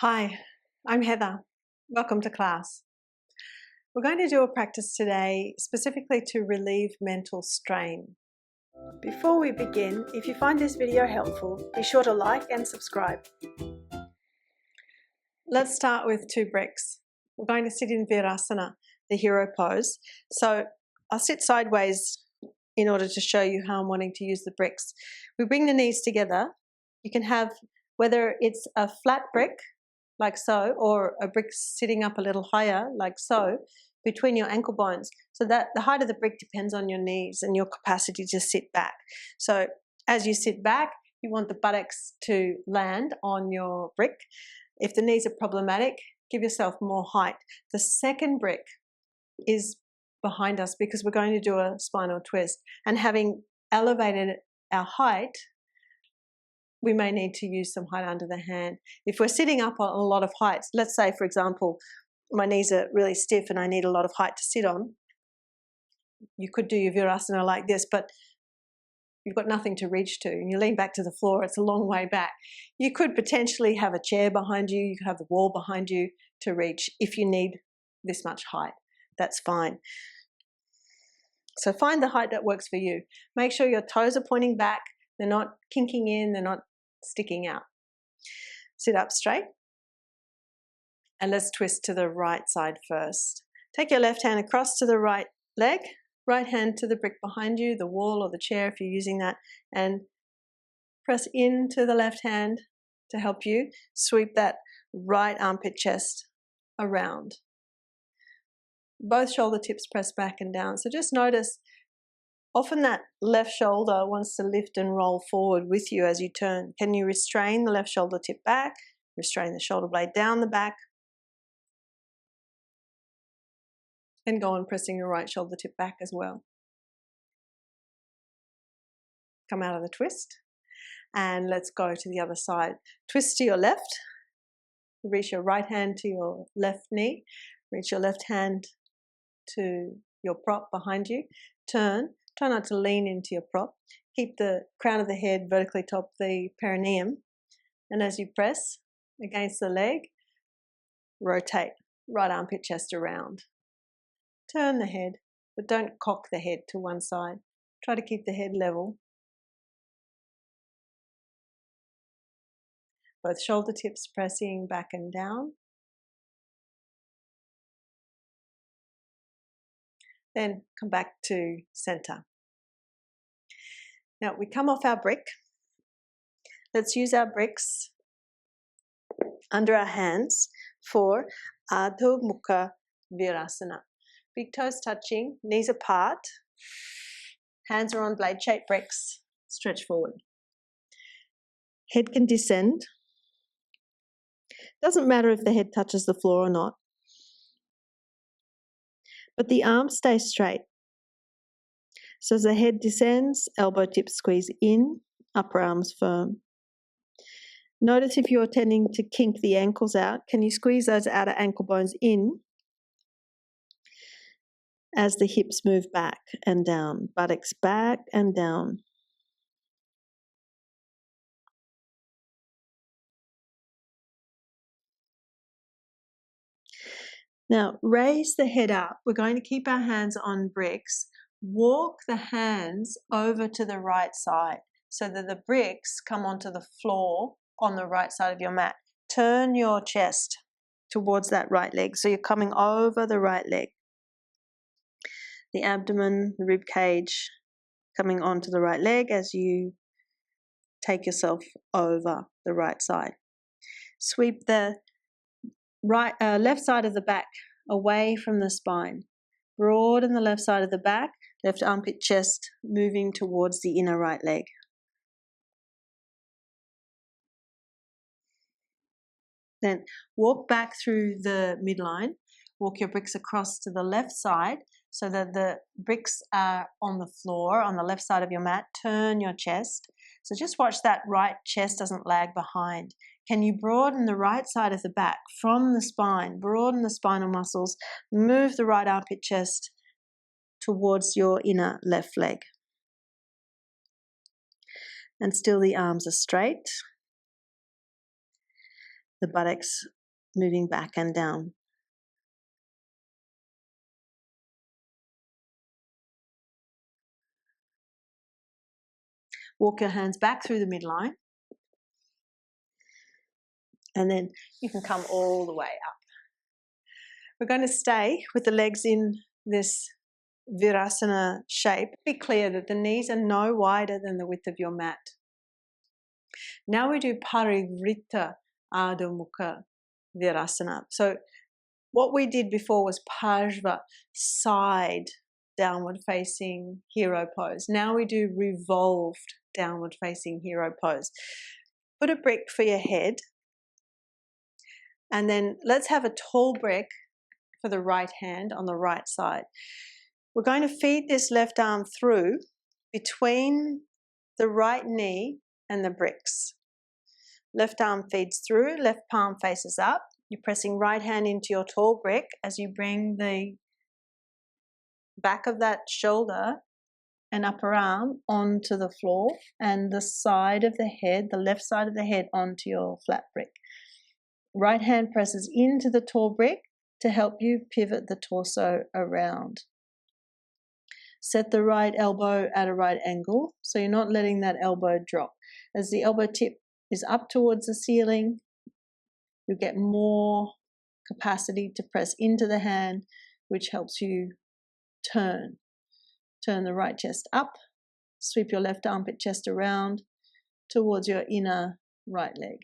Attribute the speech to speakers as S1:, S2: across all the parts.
S1: Hi, I'm Heather. Welcome to class. We're going to do a practice today specifically to relieve mental strain. Before we begin, if you find this video helpful, be sure to like and subscribe. Let's start with 2 bricks. We're going to sit in Virasana, the hero pose. So I'll sit sideways in order to show you how I'm wanting to use the bricks. We bring the knees together. You can have, whether it's a flat brick, like so, or a brick sitting up a little higher, like so, between your ankle bones. So that the height of the brick depends on your knees and your capacity to sit back. So as you sit back, you want the buttocks to land on your brick. If the knees are problematic, give yourself more height. The second brick is behind us because we're going to do a spinal twist. And having elevated our height, we may need to use some height under the hand. If we're sitting up on a lot of heights, let's say, for example, my knees are really stiff and I need a lot of height to sit on, you could do your Virasana like this, but you've got nothing to reach to. And you lean back to the floor, it's a long way back. You could potentially have a chair behind you, you could have the wall behind you to reach if you need this much height. That's fine. So find the height that works for you. Make sure your toes are pointing back, they're not kinking in, they're not sticking out. Sit up straight. And let's twist to the right side first. Take your left hand across to the right leg, right hand to the brick behind you, the wall or the chair if you're using that, and press into the left hand to help you sweep that right armpit chest around. Both shoulder tips press back and down. So just notice, often that left shoulder wants to lift and roll forward with you as you turn. Can you restrain the left shoulder tip back? Restrain the shoulder blade down the back. And go on pressing your right shoulder tip back as well. Come out of the twist. And let's go to the other side. Twist to your left. Reach your right hand to your left knee. Reach your left hand to your prop behind you. Turn. Try not to lean into your prop. Keep the crown of the head vertically top the perineum. And as you press against the leg, rotate right armpit chest around. Turn the head, but don't cock the head to one side. Try to keep the head level. Both shoulder tips pressing back and down. Then come back to center. Now we come off our brick. Let's use our bricks under our hands for Adho Mukha Virasana. Big toes touching, knees apart, hands are on blade-shaped bricks, stretch forward. Head can descend. Doesn't matter if the head touches the floor or not. But the arms stay straight. So as the head descends, elbow tips squeeze in, upper arms firm. Notice if you're tending to kink the ankles out, can you squeeze those outer ankle bones in as the hips move back and down, buttocks back and down. Now raise the head up. We're going to keep our hands on bricks. Walk the hands over to the right side so that the bricks come onto the floor on the right side of your mat. Turn your chest towards that right leg. So you're coming over the right leg. The abdomen, the rib cage coming onto the right leg as you take yourself over the right side. Sweep the left side of the back away from the spine. Broaden the left side of the back, left armpit chest moving towards the inner right leg. Then walk back through the midline. Walk your bricks across to the left side so that the bricks are on the floor, on the left side of your mat. Turn your chest. So just watch that right chest doesn't lag behind. Can you broaden the right side of the back from the spine? Broaden the spinal muscles. Move the right armpit chest towards your inner left leg. And still the arms are straight. the buttocks moving back and down. Walk your hands back through the midline. And then you can come all the way up. We're going to stay with the legs in this Virasana shape. Be clear that the knees are no wider than the width of your mat. Now we do Parivrtta Adho Mukha Virasana. So what we did before was Parsva, side downward facing hero pose. Now we do revolved downward facing hero pose. Put a brick for your head. And then let's have a tall brick for the right hand on the right side. We're going to feed this left arm through between the right knee and the bricks. Left arm feeds through, left palm faces up. You're pressing right hand into your tall brick as you bring the back of that shoulder and upper arm onto the floor and the side of the head, the left side of the head onto your flat brick. Right hand presses into the tall brick to help you pivot the torso around. Set the right elbow at a right angle, so you're not letting that elbow drop. As the elbow tip is up towards the ceiling, you get more capacity to press into the hand, which helps you turn. Turn the right chest up, sweep your left armpit chest around towards your inner right leg.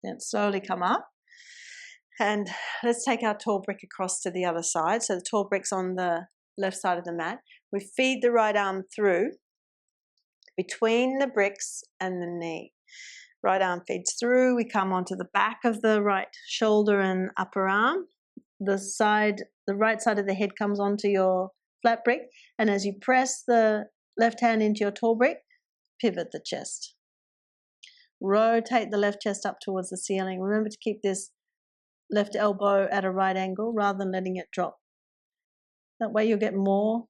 S1: Then slowly come up. And let's take our tall brick across to the other side. So the tall brick's on the left side of the mat. We feed the right arm through between the bricks and the knee. Right arm feeds through. We come onto the back of the right shoulder and upper arm. The right side of the head comes onto your flat brick. And as you press the left hand into your tall brick, pivot the chest. Rotate the left chest up towards the ceiling. Remember to keep this left elbow at a right angle rather than letting it drop. That way you'll get more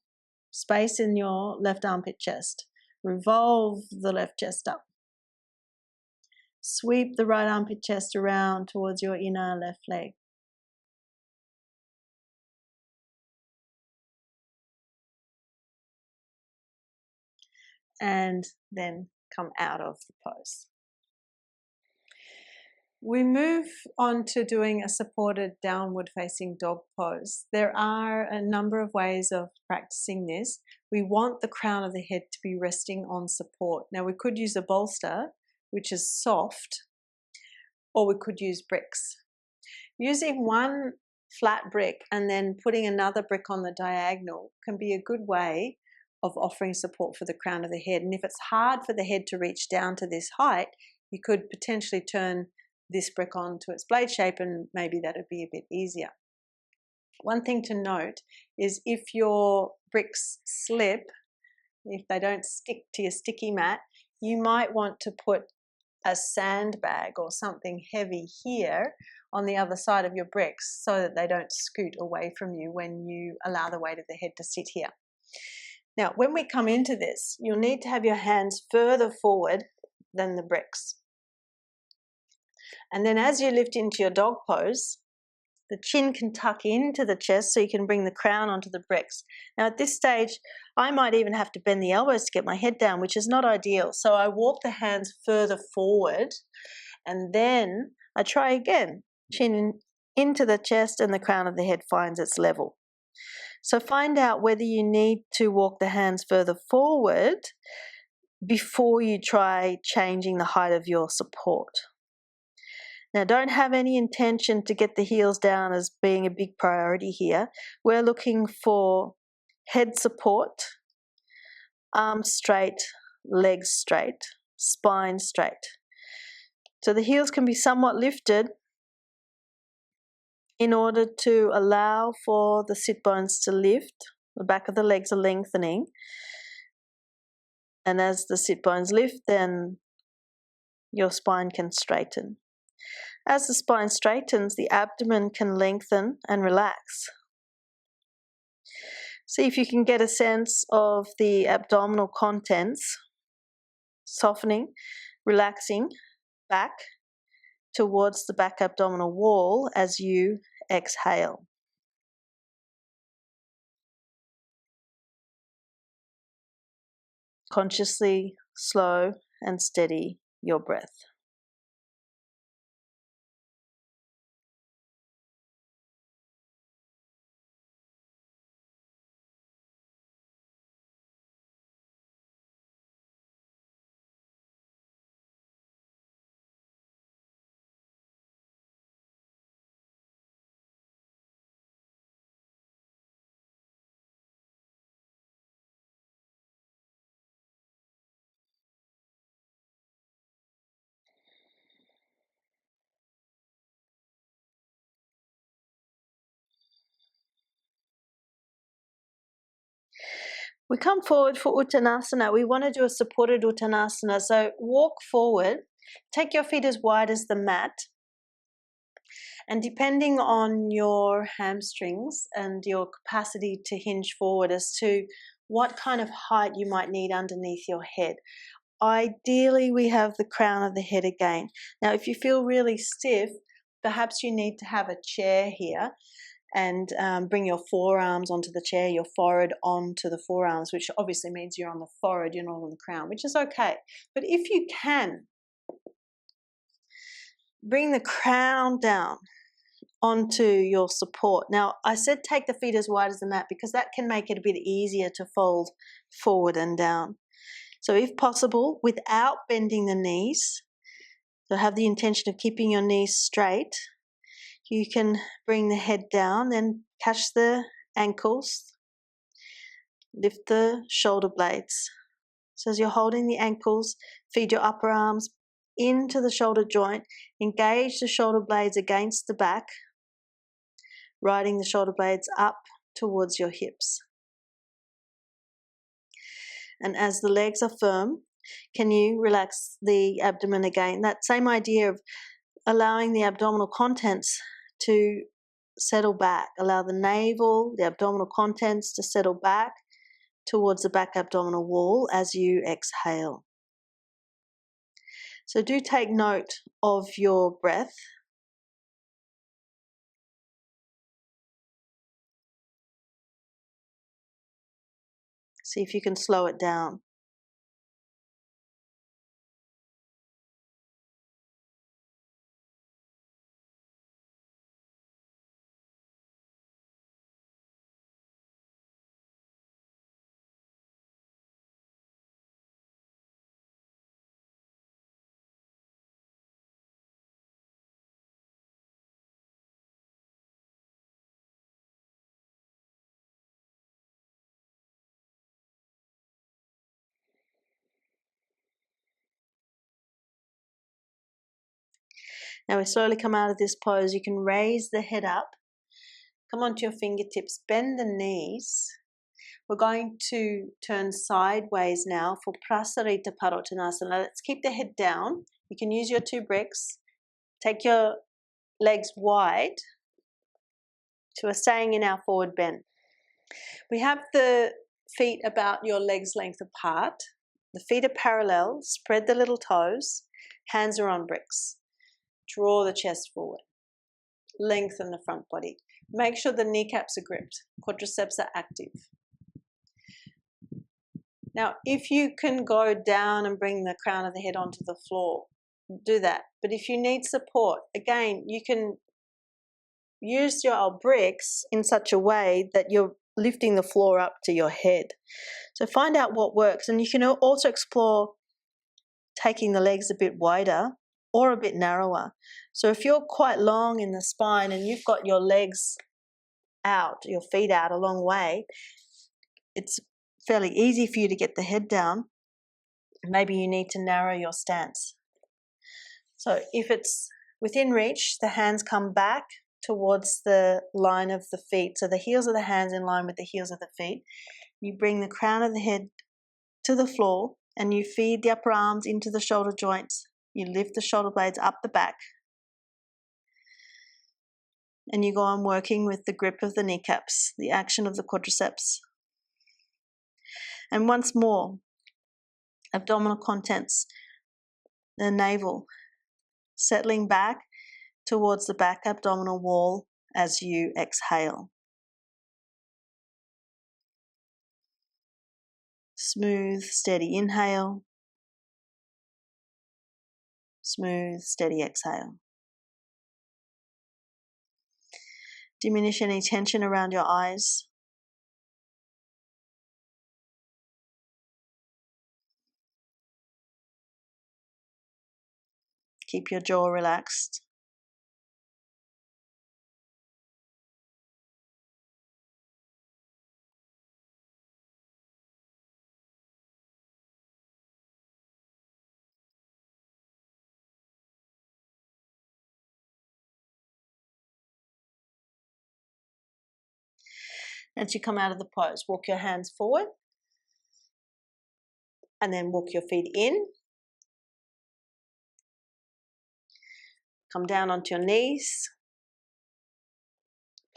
S1: space in your left armpit chest. Revolve the left chest up. Sweep the right armpit chest around towards your inner left leg. And then come out of the pose. We move on to doing a supported downward facing dog pose. There are a number of ways of practicing this. We want the crown of the head to be resting on support. Now we could use a bolster, which is soft, or we could use bricks. Using one flat brick and then putting another brick on the diagonal can be a good way of offering support for the crown of the head. And if it's hard for the head to reach down to this height, you could potentially turn this brick on to its blade shape and maybe that would be a bit easier. One thing to note is if your bricks slip, if they don't stick to your sticky mat, you might want to put a sandbag or something heavy here on the other side of your bricks so that they don't scoot away from you when you allow the weight of the head to sit here. Now, when we come into this, you'll need to have your hands further forward than the bricks. And then as you lift into your dog pose, the chin can tuck into the chest so you can bring the crown onto the bricks. Now at this stage, I might even have to bend the elbows to get my head down, which is not ideal. So I walk the hands further forward and then I try again. Chin into the chest and the crown of the head finds its level. So find out whether you need to walk the hands further forward before you try changing the height of your support. Now, don't have any intention to get the heels down as being a big priority here. We're looking for head support, arms straight, legs straight, spine straight. So the heels can be somewhat lifted in order to allow for the sit bones to lift. The back of the legs are lengthening. And as the sit bones lift, then your spine can straighten. As the spine straightens, the abdomen can lengthen and relax. See if you can get a sense of the abdominal contents. softening, relaxing back towards the back abdominal wall as you exhale. Consciously slow and steady your breath. We come forward for Uttanasana. We want to do a supported Uttanasana. So walk forward, take your feet as wide as the mat, and depending on your hamstrings and your capacity to hinge forward as to what kind of height you might need underneath your head. Ideally, we have the crown of the head again. Now, if you feel really stiff, perhaps you need to have a chair here and bring your forearms onto the chair, your forehead onto the forearms, which obviously means you're on the forehead, you're not on the crown, which is okay. But if you can, bring the crown down onto your support. Now, I said take the feet as wide as the mat because that can make it a bit easier to fold forward and down. So if possible, without bending the knees, so have the intention of keeping your knees straight, you can bring the head down, then catch the ankles, lift the shoulder blades. So as you're holding the ankles, feed your upper arms into the shoulder joint, engage the shoulder blades against the back, riding the shoulder blades up towards your hips. And as the legs are firm, can you relax the abdomen again? That same idea of allowing the abdominal contents to settle back. Allow the navel, the abdominal contents to settle back towards the back abdominal wall as you exhale. So do take note of your breath. See if you can slow it down. Now we slowly come out of this pose. You can raise the head up, come onto your fingertips, bend the knees. We're going to turn sideways now for Prasarita Padottansana. Let's keep the head down. You can use your 2 bricks. Take your legs wide so we're staying in our forward bend. We have the feet about your legs length apart. The feet are parallel. Spread the little toes. Hands are on bricks. Draw the chest forward. Lengthen the front body. Make sure the kneecaps are gripped. Quadriceps are active. Now, if you can go down and bring the crown of the head onto the floor, do that. But if you need support, again, you can use your bricks in such a way that you're lifting the floor up to your head. So find out what works. And you can also explore taking the legs a bit wider or a bit narrower. So if you're quite long in the spine and you've got your legs out, your feet out a long way, it's fairly easy for you to get the head down. Maybe you need to narrow your stance. So if it's within reach, the hands come back towards the line of the feet. So the heels of the hands in line with the heels of the feet. You bring the crown of the head to the floor and you feed the upper arms into the shoulder joints. You lift the shoulder blades up the back. And you go on working with the grip of the kneecaps, the action of the quadriceps. And once more, abdominal contents, the navel, settling back towards the back abdominal wall as you exhale. Smooth, steady inhale. Smooth, steady exhale. Diminish any tension around your eyes. Keep your jaw relaxed. As you come out of the pose, walk your hands forward and then walk your feet in. Come down onto your knees.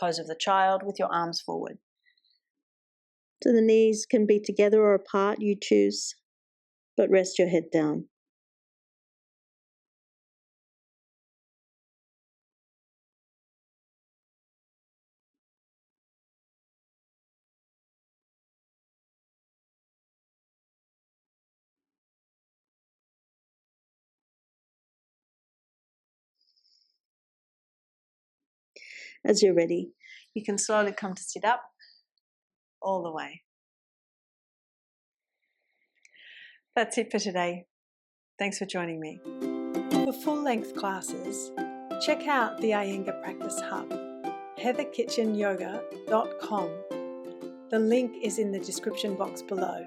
S1: Pose of the child with your arms forward. So the knees can be together or apart, you choose, but rest your head down. As you're ready, you can slowly come to sit up all the way. That's it for today. Thanks for joining me. For full-length classes, check out the Iyengar Practice Hub, heatherkitchenyoga.com. The link is in the description box below.